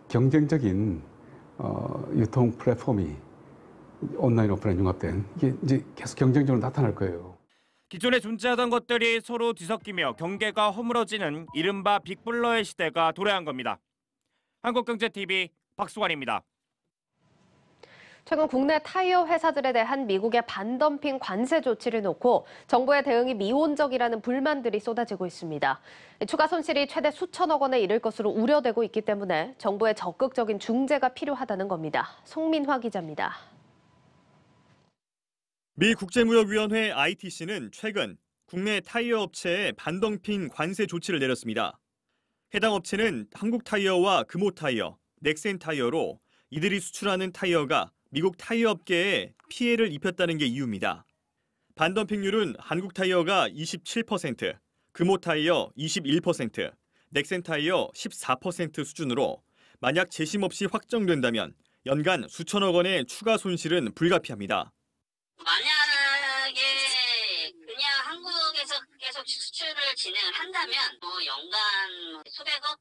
경쟁적인 유통 플랫폼이 온라인 오프라인 융합된 이게 이제 계속 경쟁적으로 나타날 거예요. 기존에 존재하던 것들이 서로 뒤섞이며 경계가 허물어지는 이른바 빅블러의 시대가 도래한 겁니다. 한국경제TV 박수관입니다. 최근 국내 타이어 회사들에 대한 미국의 반덤핑 관세 조치를 놓고 정부의 대응이 미온적이라는 불만들이 쏟아지고 있습니다. 추가 손실이 최대 수천억 원에 이를 것으로 우려되고 있기 때문에 정부의 적극적인 중재가 필요하다는 겁니다. 송민화 기자입니다. 미 국제무역위원회 ITC는 최근 국내 타이어 업체에 반덤핑 관세 조치를 내렸습니다. 해당 업체는 한국타이어와 금호타이어, 넥센타이어로 이들이 수출하는 타이어가 미국 타이어 업계에 피해를 입혔다는 게 이유입니다. 반덤핑률은 한국타이어가 27%, 금호타이어 21%, 넥센타이어 14% 수준으로 만약 재심 없이 확정된다면 연간 수천억 원의 추가 손실은 불가피합니다. 만약에 그냥 한국에서 계속 수출을 진행을 한다면 연간 수백억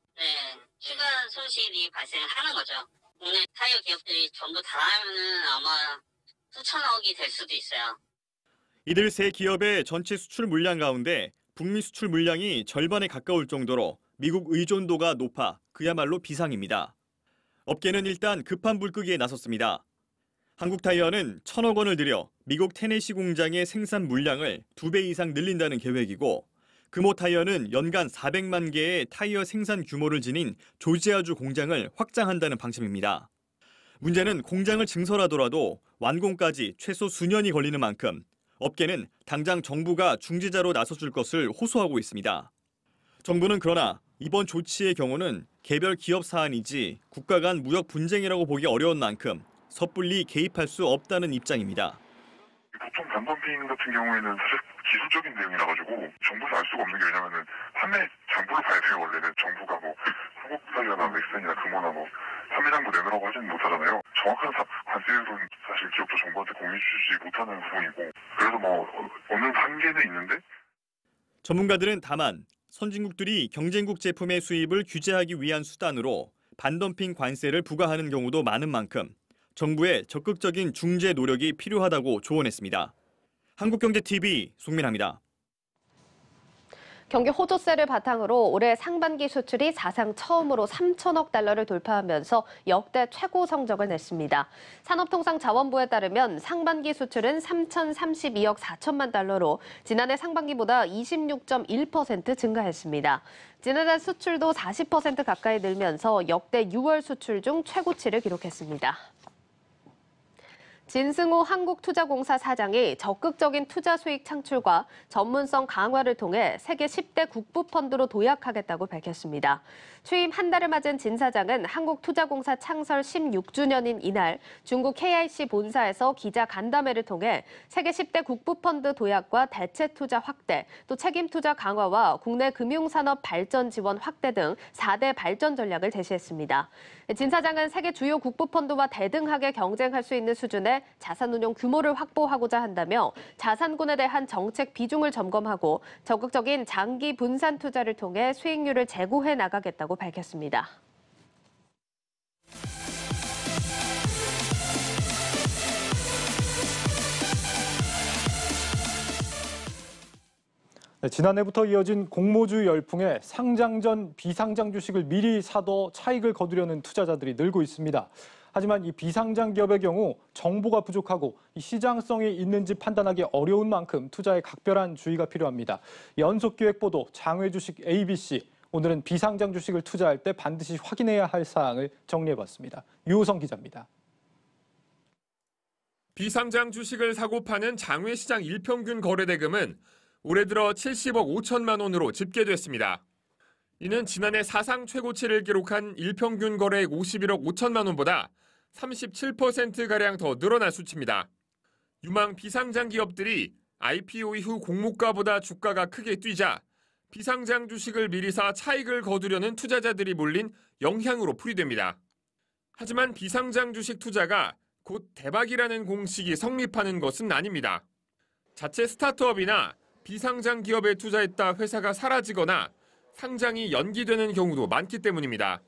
추가 손실이 발생하는 거죠. 국내 타이어 기업들이 전부 다 하면은 아마 수천억이 될 수도 있어요. 이들 세 기업의 전체 수출 물량 가운데 북미 수출 물량이 절반에 가까울 정도로 미국 의존도가 높아 그야말로 비상입니다. 업계는 일단 급한 불 끄기에 나섰습니다. 한국타이어는 1,000억 원을 들여 미국 테네시 공장의 생산 물량을 2배 이상 늘린다는 계획이고 금호타이어는 연간 400만 개의 타이어 생산 규모를 지닌 조지아주 공장을 확장한다는 방침입니다. 문제는 공장을 증설하더라도 완공까지 최소 수년이 걸리는 만큼 업계는 당장 정부가 중재자로 나서줄 것을 호소하고 있습니다. 정부는 그러나 이번 조치의 경우는 개별 기업 사안이지 국가 간 무역 분쟁이라고 보기 어려운 만큼 섣불리 개입할 수 없다는 입장입니다. 보통 반덤핑 같은 경우에는 사실 기술적인 내용이라 가지고 정부에서 알 수가 없는 게 왜냐면은 판매 장부를 봐야 돼요. 원래는 정부가 뭐 한국타이어나 넥센이나 금호나 뭐 판매 장부 내놓으라고 하지는 못하잖아요. 정확한 관세율은 사실 기업도 정부한테 공유 주지 못하는 부분이고 그래서 뭐 어느 한계는 있는데 전문가들은 다만 선진국들이 경쟁국 제품의 수입을 규제하기 위한 수단으로 반덤핑 관세를 부과하는 경우도 많은 만큼 정부의 적극적인 중재 노력이 필요하다고 조언했습니다. 한국경제TV 송민아입니다. 경기 호조세를 바탕으로 올해 상반기 수출이 사상 처음으로 3천억 달러를 돌파하면서 역대 최고 성적을 냈습니다. 산업통상자원부에 따르면 상반기 수출은 3,032억 4천만 달러로 지난해 상반기보다 26.1% 증가했습니다. 지난해 수출도 40% 가까이 늘면서 역대 6월 수출 중 최고치를 기록했습니다. 진승호 한국투자공사 사장이 적극적인 투자 수익 창출과 전문성 강화를 통해 세계 10대 국부펀드로 도약하겠다고 밝혔습니다. 취임 한 달을 맞은 진 사장은 한국투자공사 창설 16주년인 이날 중국 KIC 본사에서 기자 간담회를 통해 세계 10대 국부펀드 도약과 대체 투자 확대, 또 책임 투자 강화와 국내 금융산업 발전 지원 확대 등 4대 발전 전략을 제시했습니다. 진 사장은 세계 주요 국부펀드와 대등하게 경쟁할 수 있는 수준의 자산운용 규모를 확보하고자 한다며 자산군에 대한 정책 비중을 점검하고 적극적인 장기 분산 투자를 통해 수익률을 제고해 나가겠다고 밝혔습니다. 네, 지난해부터 이어진 공모주 열풍에 상장 전 비상장 주식을 미리 사둬 차익을 거두려는 투자자들이 늘고 있습니다. 하지만 이 비상장 기업의 경우 정보가 부족하고 이 시장성이 있는지 판단하기 어려운 만큼 투자에 각별한 주의가 필요합니다. 연속기획보도 장외주식 ABC, 오늘은 비상장 주식을 투자할 때 반드시 확인해야 할 사항을 정리해봤습니다. 유호성 기자입니다. 비상장 주식을 사고 파는 장외시장 일평균 거래대금은 올해 들어 70억 5천만 원으로 집계됐습니다. 이는 지난해 사상 최고치를 기록한 일평균 거래액 51억 5천만 원보다 37%가량 더 늘어난 수치입니다. 유망 비상장 기업들이 IPO 이후 공모가보다 주가가 크게 뛰자 비상장 주식을 미리 사 차익을 거두려는 투자자들이 몰린 영향으로 풀이됩니다. 하지만 비상장 주식 투자가 곧 대박이라는 공식이 성립하는 것은 아닙니다. 자체 스타트업이나 비상장 기업에 투자했다 회사가 사라지거나 상장이 연기되는 경우도 많기 때문입니다.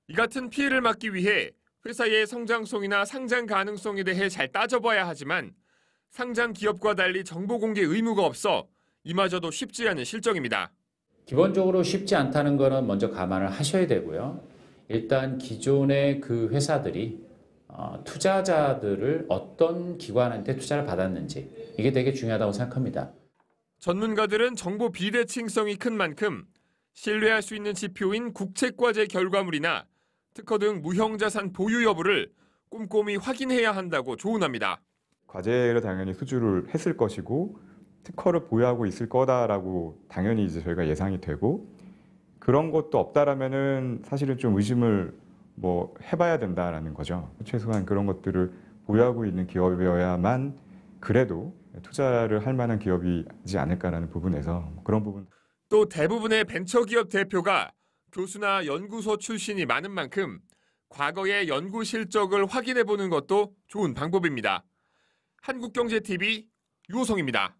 이 같은 피해를 막기 위해 회사의 성장성이나 상장 가능성에 대해 잘 따져봐야 하지만 상장 기업과 달리 정보 공개 의무가 없어 이마저도 쉽지 않은 실정입니다. 기본적으로 쉽지 않다는 거는 먼저 감안을 하셔야 되고요. 일단 기존의 그 회사들이 투자자들을 어떤 기관한테 투자를 받았는지 이게 되게 중요하다고 생각합니다. 전문가들은 정보 비대칭성이 큰 만큼 신뢰할 수 있는 지표인 국책과제 결과물이나 특허 등 무형자산 보유 여부를 꼼꼼히 확인해야 한다고 조언합니다. 과제를 당연히 수주를 했을 것이고 특허를 보유하고 있을 거다라고 당연히 이제 저희가 예상이 되고 그런 것도 없다라면은 사실은 좀 의심을 해봐야 된다라는 거죠. 최소한 그런 것들을 보유하고 있는 기업이어야만 그래도 투자를 할 만한 기업이지 않을까라는 부분에서 그런 부분. 또 대부분의 벤처기업 대표가 교수나 연구소 출신이 많은 만큼 과거의 연구 실적을 확인해보는 것도 좋은 방법입니다. 한국경제TV 유호성입니다.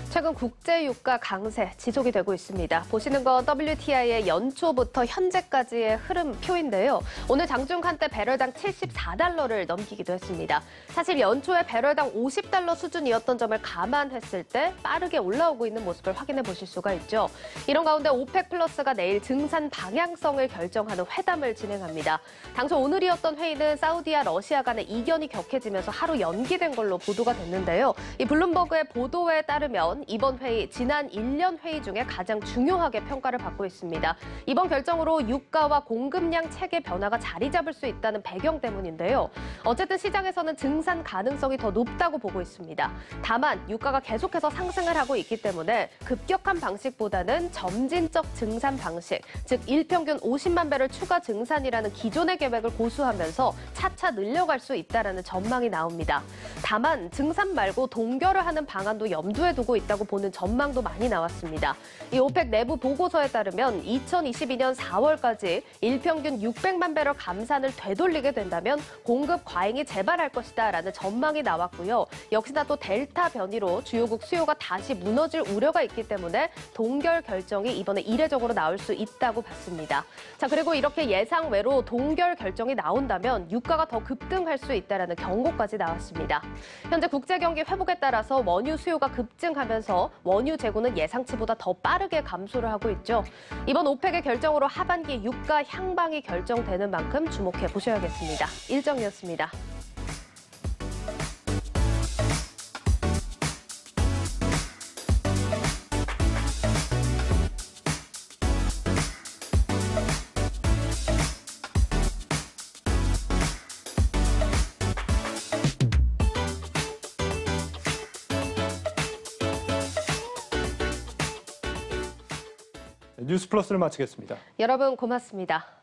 최근 국제 유가 강세 지속이 되고 있습니다. 보시는 건 WTI의 연초부터 현재까지의 흐름표인데요. 오늘 장중 한때 배럴당 74달러를 넘기기도 했습니다. 사실 연초에 배럴당 50달러 수준이었던 점을 감안했을 때 빠르게 올라오고 있는 모습을 확인해 보실 수가 있죠. 이런 가운데 오펙 플러스가 내일 증산 방향성을 결정하는 회담을 진행합니다. 당초 오늘이었던 회의는 사우디와 러시아 간의 이견이 격해지면서 하루 연기된 걸로 보도가 됐는데요. 이 블룸버그의 보도에 따르면 이번 회의, 지난 1년 회의 중에 가장 중요하게 평가를 받고 있습니다. 이번 결정으로 유가와 공급량 체계 변화가 자리 잡을 수 있다는 배경 때문인데요. 어쨌든 시장에서는 증산 가능성이 더 높다고 보고 있습니다. 다만 유가가 계속해서 상승을 하고 있기 때문에 급격한 방식보다는 점진적 증산 방식, 즉 일평균 50만 배럴 추가 증산이라는 기존의 계획을 고수하면서 차차 늘려갈 수 있다는 전망이 나옵니다. 다만 증산 말고 동결을 하는 방안도 염두에 두고 있다고 보는 전망도 많이 나왔습니다. 이 오펙 내부 보고서에 따르면 2022년 4월까지 일평균 600만 배럴 감산을 되돌리게 된다면 공급 과잉이 재발할 것이다라는 전망이 나왔고요. 역시나 또 델타 변이로 주요국 수요가 다시 무너질 우려가 있기 때문에 동결 결정이 이번에 이례적으로 나올 수 있다고 봤습니다. 자, 그리고 이렇게 예상 외로 동결 결정이 나온다면 유가가 더 급등할 수 있다라는 경고까지 나왔습니다. 현재 국제 경기 회복에 따라서 원유 수요가 급증하면서 원유 재고는 예상치보다 더 빠르게 감소를 하고 있죠. 이번 오펙의 결정으로 하반기 유가 향방이 결정되는 만큼 주목해 보셔야겠습니다. 일정이었습니다. 뉴스 플러스를 마치겠습니다. 여러분 고맙습니다.